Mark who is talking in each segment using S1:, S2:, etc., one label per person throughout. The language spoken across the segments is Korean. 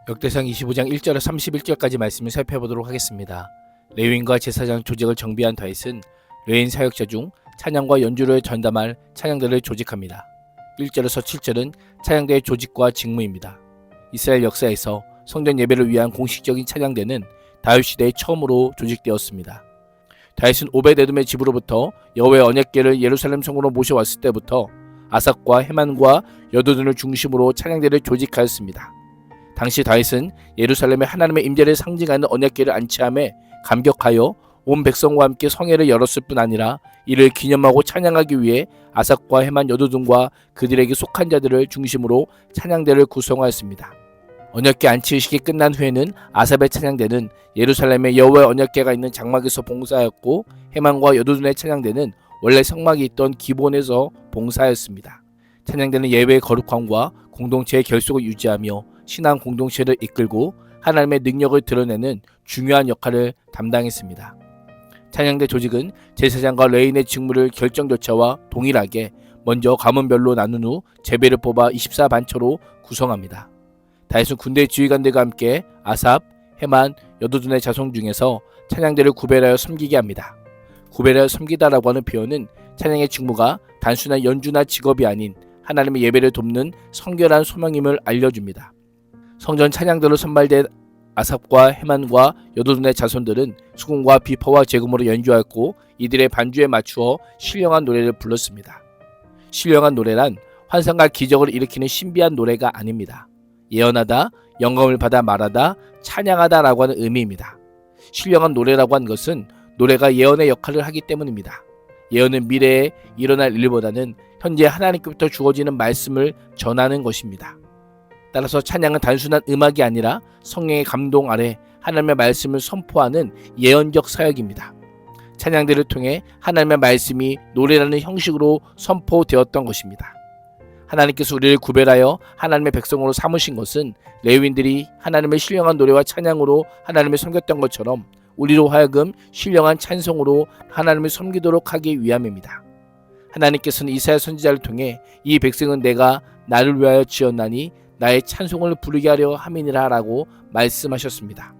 S1: 역대상 25장 1절에서 31절까지 말씀을 살펴보도록 하겠습니다. 레위인과 제사장 조직을 정비한 다윗은 레위인 사역자 중 찬양과 연주를 전담할 찬양대를 조직합니다. 1절에서 7절은 찬양대의 조직과 직무입니다. 이스라엘 역사에서 성전 예배를 위한 공식적인 찬양대는 다윗 시대에 처음으로 조직되었습니다. 다윗은 오벳에돔의 집으로부터 여호와의 언약궤를 예루살렘 성으로 모셔왔을 때부터 아삽과 헤만과 여두둔을 중심으로 찬양대를 조직하였습니다. 당시 다윗은 예루살렘에 하나님의 임재를 상징하는 언약궤를 안치함에 감격하여 온 백성과 함께 성회를 열었을 뿐 아니라 이를 기념하고 찬양하기 위해 아삽과 헤만 여두둔과 그들에게 속한 자들을 중심으로 찬양대를 구성하였습니다. 언약궤 안치의식이 끝난 후에는 아삽의 찬양대는 예루살렘에 여호와의 언약궤가 있는 장막에서 봉사하였고, 헤만과 여두둔의 찬양대는 원래 성막이 있던 기본에서 봉사하였습니다. 찬양대는 예배의 거룩함과 공동체의 결속을 유지하며 신앙 공동체를 이끌고 하나님의 능력을 드러내는 중요한 역할을 담당했습니다. 찬양대 조직은 제사장과 레위인의 직무를 결정 절차와 동일하게 먼저 가문별로 나눈 후 제배를 뽑아 24반처로 구성합니다. 다윗은 군대 지휘관들과 함께 아삽, 헤만, 여두둔의 자손 중에서 찬양대를 구별하여 섬기게 합니다. 구별하여 섬기다라고 하는 표현은 찬양의 직무가 단순한 연주나 직업이 아닌 하나님의 예배를 돕는 성결한 소명임을 알려줍니다. 성전 찬양대로 선발된 아삽과 헤만과 여두둔의 자손들은 수금과 비파와 제금으로 연주하였고, 이들의 반주에 맞추어 신령한 노래를 불렀습니다. 신령한 노래란 환상과 기적을 일으키는 신비한 노래가 아닙니다. 예언하다, 영감을 받아 말하다, 찬양하다 라고 하는 의미입니다. 신령한 노래라고 하는 것은 노래가 예언의 역할을 하기 때문입니다. 예언은 미래에 일어날 일보다는 현재 하나님께부터 주어지는 말씀을 전하는 것입니다. 따라서 찬양은 단순한 음악이 아니라 성령의 감동 아래 하나님의 말씀을 선포하는 예언적 사역입니다. 찬양대를 통해 하나님의 말씀이 노래라는 형식으로 선포되었던 것입니다. 하나님께서 우리를 구별하여 하나님의 백성으로 삼으신 것은 레위인들이 하나님의 신령한 노래와 찬양으로 하나님을 섬겼던 것처럼 우리로 하여금 신령한 찬송으로 하나님을 섬기도록 하기 위함입니다. 하나님께서는 이사야 선지자를 통해 이 백성은 내가 나를 위하여 지었나니 나의 찬송을 부르게 하려 함이니라 라고 말씀하셨습니다.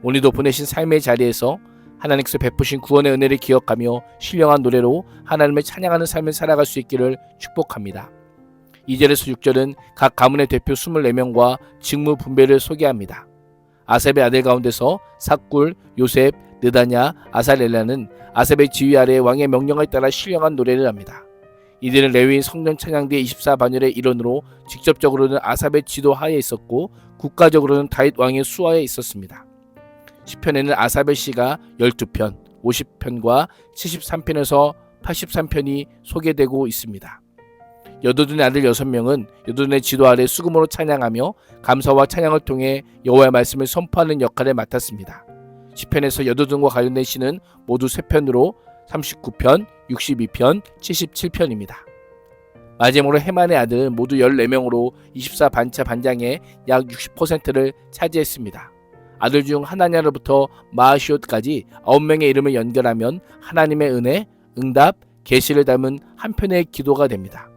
S1: 오늘도 보내신 삶의 자리에서 하나님께서 베푸신 구원의 은혜를 기억하며 신령한 노래로 하나님을 찬양하는 삶을 살아갈 수 있기를 축복합니다. 2절에서 6절은 각 가문의 대표 24명과 직무 분배를 소개합니다. 아삽의 아들 가운데서 삭굴, 요셉, 느다냐, 아살렐라는 아삽의 지휘 아래 왕의 명령에 따라 신령한 노래를 합니다. 이들은 레위인 성전 찬양대 24반열의 일원으로 직접적으로는 아삽의 지도 하에 있었고, 국가적으로는 다윗 왕의 수하에 있었습니다. 시편에는 아삽의 시가 12편, 50편과 73편에서 83편이 소개되고 있습니다. 여두둔의 아들 6명은 여두둔의 지도 아래 수금으로 찬양하며 감사와 찬양을 통해 여호와의 말씀을 선포하는 역할을 맡았습니다. 시편에서 여두둔과 관련된 시는 모두 3편으로 39편, 62편, 77편입니다. 마지막으로 헤만의 아들 모두 14명으로 24반차 반장의 약 60%를 차지했습니다. 아들 중 하나냐로부터 마아시옷까지 9명의 이름을 연결하면 하나님의 은혜, 응답, 계시를 담은 한 편의 기도가 됩니다.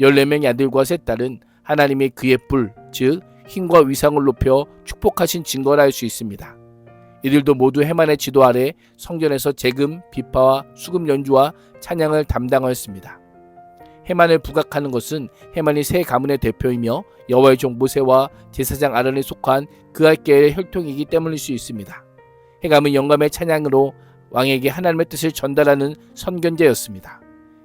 S1: 14명의 아들과 세 딸은 하나님이 그의 뿔, 즉 힘과 위상을 높여 축복하신 증거라 할 수 있습니다. 이들도 모두 헤만의 지도 아래 성전에서 제금, 비파와 수금 연주와 찬양을 담당하였습니다. 헤만을 부각하는 것은 헤만이 세 가문의 대표이며 여호와의 종 모세와 제사장 아론에 속한 그 할계의 혈통이기 때문일 수 있습니다. 헤감은 영감의 찬양으로 왕에게 하나님의 뜻을 전달하는 선견제였습니다.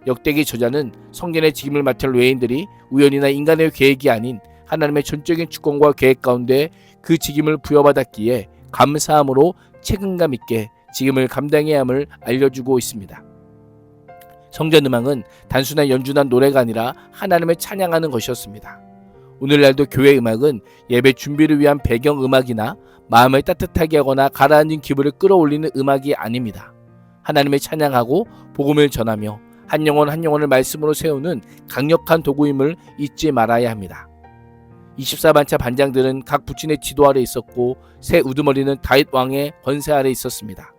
S1: 역대기 저자는 성전의 직임을 맡은 레위인들이 우연이나 인간의 계획이 아닌 하나님의 전적인 주권과 계획 가운데 그 직임을 부여받았기에 감사함으로 책임감 있게 직임을 감당해야 함을 알려주고 있습니다. 성전 음악은 단순한 연주나 노래가 아니라 하나님을 찬양하는 것이었습니다. 오늘날도 교회 음악은 예배 준비를 위한 배경 음악이나 마음을 따뜻하게 하거나 가라앉은 기분을 끌어올리는 음악이 아닙니다. 하나님을 찬양하고 복음을 전하며 한 영혼 한 영혼을 말씀으로 세우는 강력한 도구임을 잊지 말아야 합니다. 24반차 반장들은 각 부친의 지도 아래 있었고, 새 우두머리는 다윗 왕의 권세 아래 있었습니다.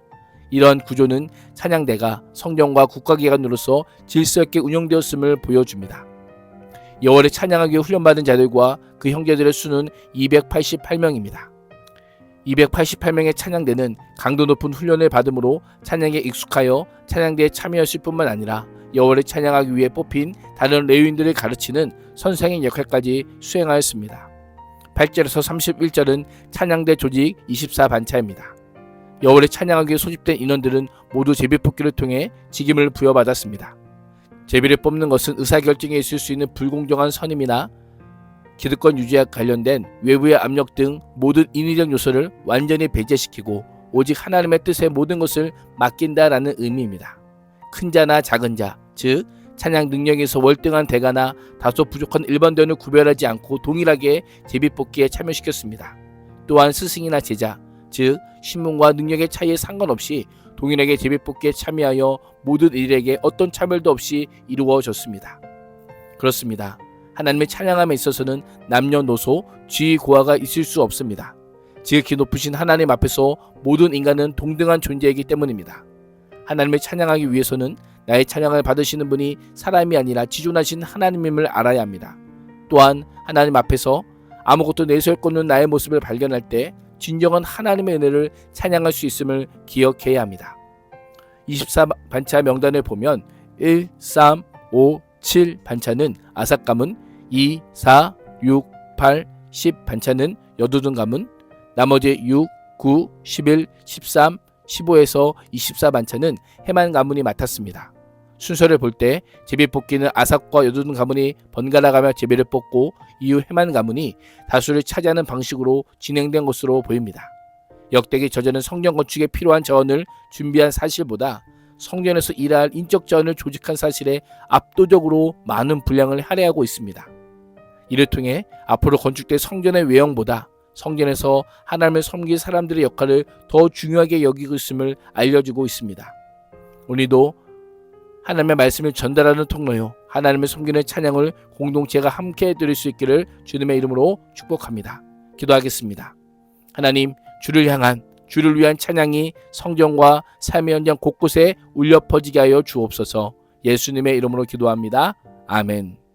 S1: 이러한 구조는 찬양대가 성전과 국가기관으로서 질서 있게 운영되었음을 보여줍니다. 여호와를 찬양하기 위해 훈련받은 자들과 그 형제들의 수는 288명입니다. 288명의 찬양대는 강도 높은 훈련을 받음으로 찬양에 익숙하여 찬양대에 참여했을 뿐만 아니라 여호와를 찬양하기 위해 뽑힌 다른 레위인들을 가르치는 선생의 역할까지 수행하였습니다. 8절에서 31절은 찬양대 조직 24반차입니다. 여호와를 찬양하기 위해 소집된 인원들은 모두 제비뽑기를 통해 직임을 부여받았습니다. 제비를 뽑는 것은 의사결정에 있을 수 있는 불공정한 선임이나 기득권 유지와 관련된 외부의 압력 등 모든 인위적 요소를 완전히 배제시키고 오직 하나님의 뜻에 모든 것을 맡긴다라는 의미입니다. 큰 자나 작은 자, 즉 찬양 능력에서 월등한 대가나 다소 부족한 일반대원을 구별하지 않고 동일하게 제비뽑기에 참여시켰습니다. 또한 스승이나 제자, 즉 신분과 능력의 차이에 상관없이 동일하게 제비뽑기에 참여하여 모든 일에게 어떤 차별도 없이 이루어졌습니다. 그렇습니다. 하나님의 찬양함에 있어서는 남녀노소, 지위 고하가 있을 수 없습니다. 지극히 높으신 하나님 앞에서 모든 인간은 동등한 존재이기 때문입니다. 하나님을 찬양하기 위해서는 나의 찬양을 받으시는 분이 사람이 아니라 지존하신 하나님임을 알아야 합니다. 또한 하나님 앞에서 아무것도 내세울 것 없는 나의 모습을 발견할 때 진정한 하나님의 은혜를 찬양할 수 있음을 기억해야 합니다. 24반차 명단을 보면 1, 3, 5, 7 반차는 아삭 가문, 2, 4, 6, 8, 10 반차는 여두둔 가문, 나머지 6, 9, 11, 13, 15에서 24 반차는 헤만 가문이 맡았습니다. 순서를 볼 때 제비뽑기는 아삭과 여두둔 가문이 번갈아가며 제비를 뽑고 이후 헤만 가문이 다수를 차지하는 방식으로 진행된 것으로 보입니다. 역대기 저자는 성전 건축에 필요한 자원을 준비한 사실보다 성전에서 일할 인적 자원을 조직한 사실에 압도적으로 많은 분량을 할애하고 있습니다. 이를 통해 앞으로 건축될 성전의 외형보다 성전에서 하나님을 섬길 사람들의 역할을 더 중요하게 여기고 있음을 알려주고 있습니다. 오늘도 하나님의 말씀을 전달하는 통로요, 하나님을 섬기는 찬양을 공동체가 함께 드릴 수 있기를 주님의 이름으로 축복합니다. 기도하겠습니다. 하나님, 주를 향한, 주를 위한 찬양이 성전과 삶의 현장 곳곳에 울려 퍼지게 하여 주옵소서. 예수님의 이름으로 기도합니다. 아멘.